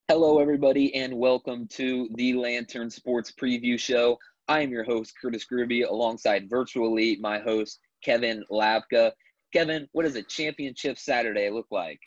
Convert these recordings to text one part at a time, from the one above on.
Hello, everybody, and welcome to the Lantern Sports Preview Show. I am your host, Curtis Gruby, alongside virtually my host, Kevin Lapka. Kevin, what does a championship Saturday look like?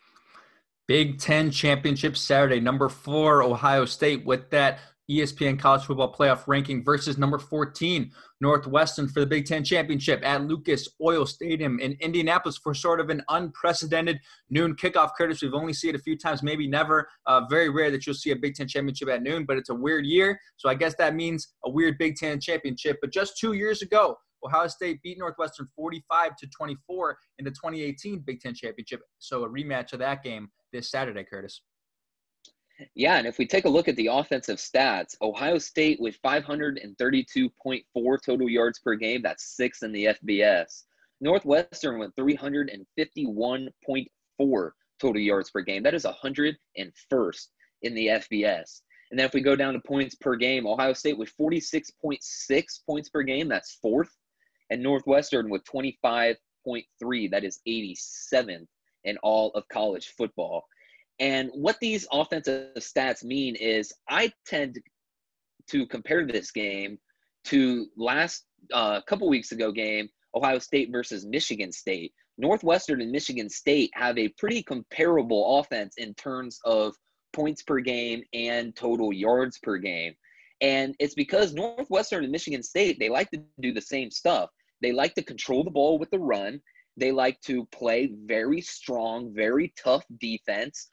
Big Ten Championship Saturday, number 4, Ohio State with that ESPN College Football Playoff ranking versus number 14, Northwestern for the Big Ten Championship at Lucas Oil Stadium in Indianapolis for sort of an unprecedented noon kickoff. Curtis, we've only seen it a few times, maybe never. Very rare that you'll see a Big Ten Championship at noon, but it's a weird year. So I guess that means a weird Big Ten Championship. But just 2 years ago, Ohio State beat Northwestern 45-24 in the 2018 Big Ten Championship. So a rematch of that game this Saturday, Curtis. Yeah, and if we take a look at the offensive stats, Ohio State with 532.4 total yards per game, that's 6th in the FBS. Northwestern with 351.4 total yards per game, that is 101st in the FBS. And then if we go down to points per game, Ohio State with 46.6 points per game, that's 4th. And Northwestern with 25.3, that is 87th in all of college football. And what these offensive stats mean is I tend to compare this game to last couple weeks ago game, Ohio State versus Michigan State. Northwestern and Michigan State have a pretty comparable offense in terms of points per game and total yards per game. And it's because Northwestern and Michigan State, they like to do the same stuff. They like to control the ball with the run. They like to play very strong, very tough defense,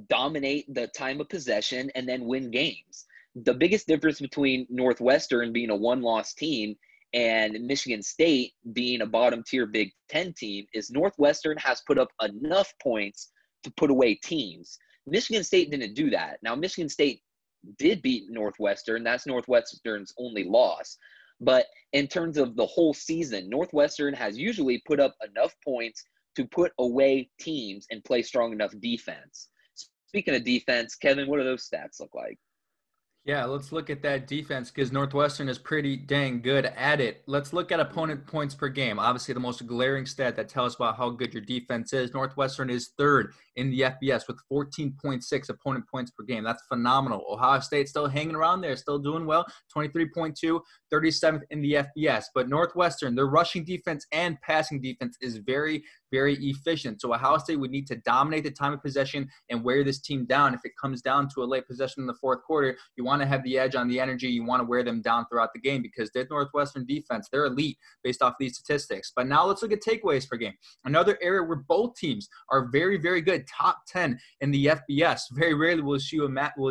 dominate the time of possession, and then win games. The biggest difference between Northwestern being a one-loss team and Michigan State being a bottom-tier Big Ten team is Northwestern has put up enough points to put away teams. Michigan State didn't do that. Now, Michigan State did beat Northwestern. That's Northwestern's only loss. But in terms of the whole season, Northwestern has usually put up enough points to put away teams and play strong enough defense. Speaking of defense, Kevin, what do those stats look like? Yeah, let's look at that defense because Northwestern is pretty dang good at it. Let's look at opponent points per game. Obviously, the most glaring stat that tells about how good your defense is. Northwestern is 3rd in the FBS with 14.6 opponent points per game. That's phenomenal. Ohio State still hanging around there, still doing well, 23.2, 37th in the FBS. But Northwestern, their rushing defense and passing defense is very, very efficient. So Ohio State would need to dominate the time of possession and wear this team down. If it comes down to a late possession in the fourth quarter, you want to have the edge on the energy. You want to wear them down throughout the game because their Northwestern defense, they're elite based off these statistics. But now let's look at takeaways per game. Another area where both teams are very, very good, top 10 in the FBS. Very rarely will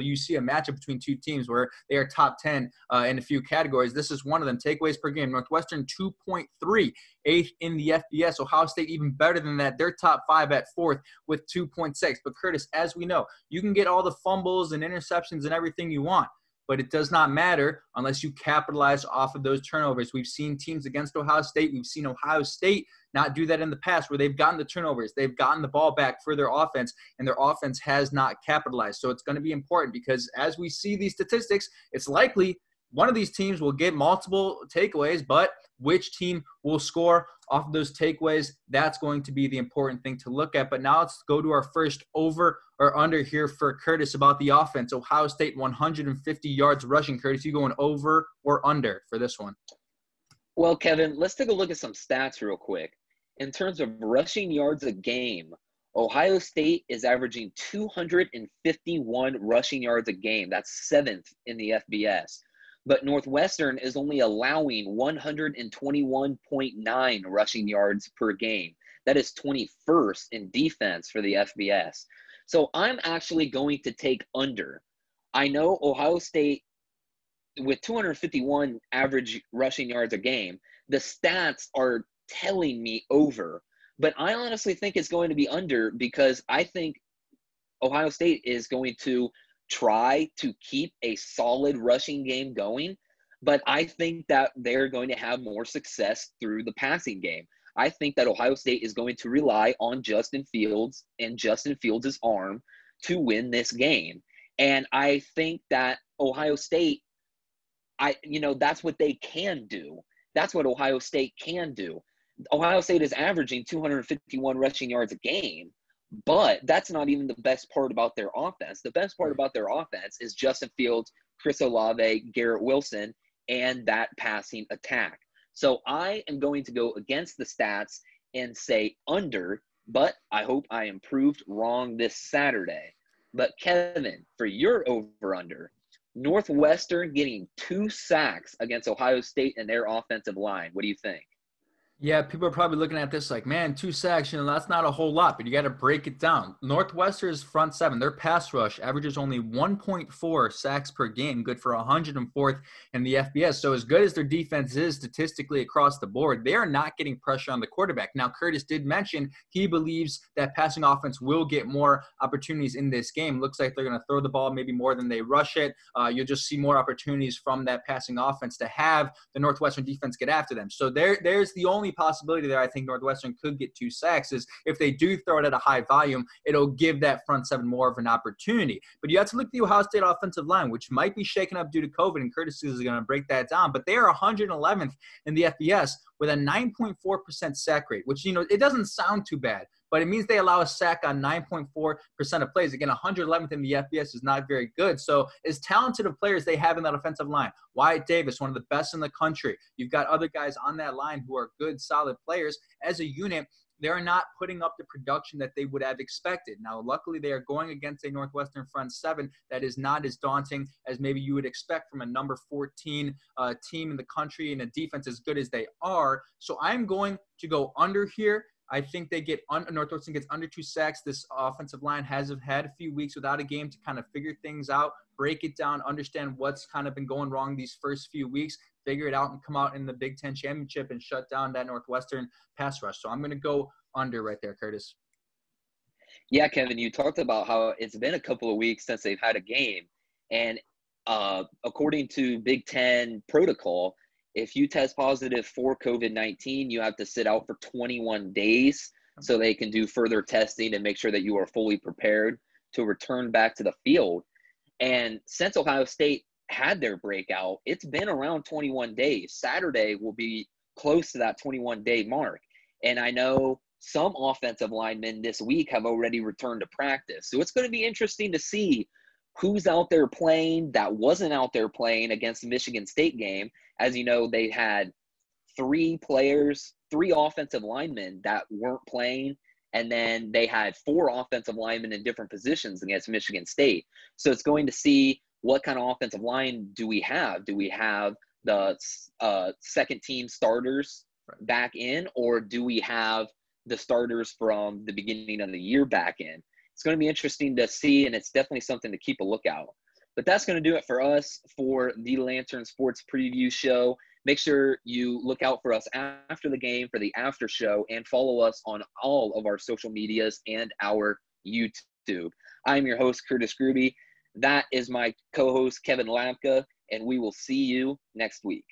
you see a matchup between two teams where they are top 10 in a few categories. This is one of them. Takeaways per game. Northwestern 2.3, 8th in the FBS. Ohio State even better than that. They're top 5 at 4th with 2.6. But Curtis, as we know, you can get all the fumbles and interceptions and everything you want, but it does not matter unless you capitalize off of those turnovers. We've seen teams against Ohio State. We've seen Ohio State not do that in the past where they've gotten the turnovers. They've gotten the ball back for their offense, and their offense has not capitalized. So it's going to be important because as we see these statistics, it's likely one of these teams will get multiple takeaways, but which team will score off of those takeaways, that's going to be the important thing to look at. But now let's go to our first over or under here for Curtis about the offense. Ohio State 150 yards rushing. Curtis, you going over or under for this one? Well, Kevin, let's take a look at some stats real quick. In terms of rushing yards a game, Ohio State is averaging 251 rushing yards a game. That's 7th in the FBS. But Northwestern is only allowing 121.9 rushing yards per game. That is 21st in defense for the FBS. So I'm actually going to take under. I know Ohio State, with 251 average rushing yards a game, the stats are telling me over. But I honestly think it's going to be under because I think Ohio State is going to try to keep a solid rushing game going, but I think that they're going to have more success through the passing game. I think that Ohio State is going to rely on Justin Fields and Justin Fields' arm to win this game. And I think that Ohio State, that's what they can do. That's what Ohio State can do. Ohio State is averaging 251 rushing yards a game, But that's not even the best part about their offense. The best part Right. about their offense is Justin Fields, Chris Olave, Garrett Wilson, and that passing attack. So I am going to go against the stats and say under, but I hope I am proved wrong this Saturday. But Kevin, for your over-under, Northwestern getting 2 sacks against Ohio State and their offensive line. What do you think? Yeah, people are probably looking at this like, man, 2 sacks, that's not a whole lot, but you got to break it down. Northwestern's front seven, their pass rush averages only 1.4 sacks per game, good for 104th in the FBS. So as good as their defense is statistically across the board, they are not getting pressure on the quarterback. Now, Curtis did mention he believes that passing offense will get more opportunities in this game. Looks like they're going to throw the ball maybe more than they rush it. You'll just see more opportunities from that passing offense to have the Northwestern defense get after them. So there's the only possibility there I think Northwestern could get 2 sacks is if they do throw it at a high volume, it'll give that front seven more of an opportunity. But you have to look at the Ohio State offensive line, which might be shaken up due to COVID, and Curtis is going to break that down. But they are 111th in the FBS with a 9.4% sack rate, which, it doesn't sound too bad, but it means they allow a sack on 9.4% of plays. Again, 111th in the FBS is not very good. So as talented of players they have in that offensive line, Wyatt Davis, one of the best in the country. You've got other guys on that line who are good, solid players. As a unit, they're not putting up the production that they would have expected. Now, luckily, they are going against a Northwestern front seven that is not as daunting as maybe you would expect from a number 14 team in the country and a defense as good as they are. So I'm going to go under here. I think Northwestern gets under 2 sacks. This offensive line has had a few weeks without a game to kind of figure things out, break it down, understand what's kind of been going wrong these first few weeks, figure it out, and come out in the Big Ten championship and shut down that Northwestern pass rush. So I'm going to go under right there, Curtis. Yeah, Kevin, you talked about how it's been a couple of weeks since they've had a game. And according to Big Ten protocol, if you test positive for COVID-19, you have to sit out for 21 days so they can do further testing and make sure that you are fully prepared to return back to the field. And since Ohio State had their breakout, it's been around 21 days. Saturday will be close to that 21-day mark. And I know some offensive linemen this week have already returned to practice. So it's going to be interesting to see who's out there playing that wasn't out there playing against the Michigan State game. As you know, they had 3 offensive linemen that weren't playing, and then they had 4 offensive linemen in different positions against Michigan State. So it's going to see what kind of offensive line do we have? Do we have the second team starters back in, or do we have the starters from the beginning of the year back in? It's going to be interesting to see, and it's definitely something to keep a lookout. But that's going to do it for us for the Lantern Sports Preview Show. Make sure you look out for us after the game for the after show, and follow us on all of our social medias and our YouTube. I'm your host, Curtis Gruby. That is my co-host, Kevin Lapka, and we will see you next week.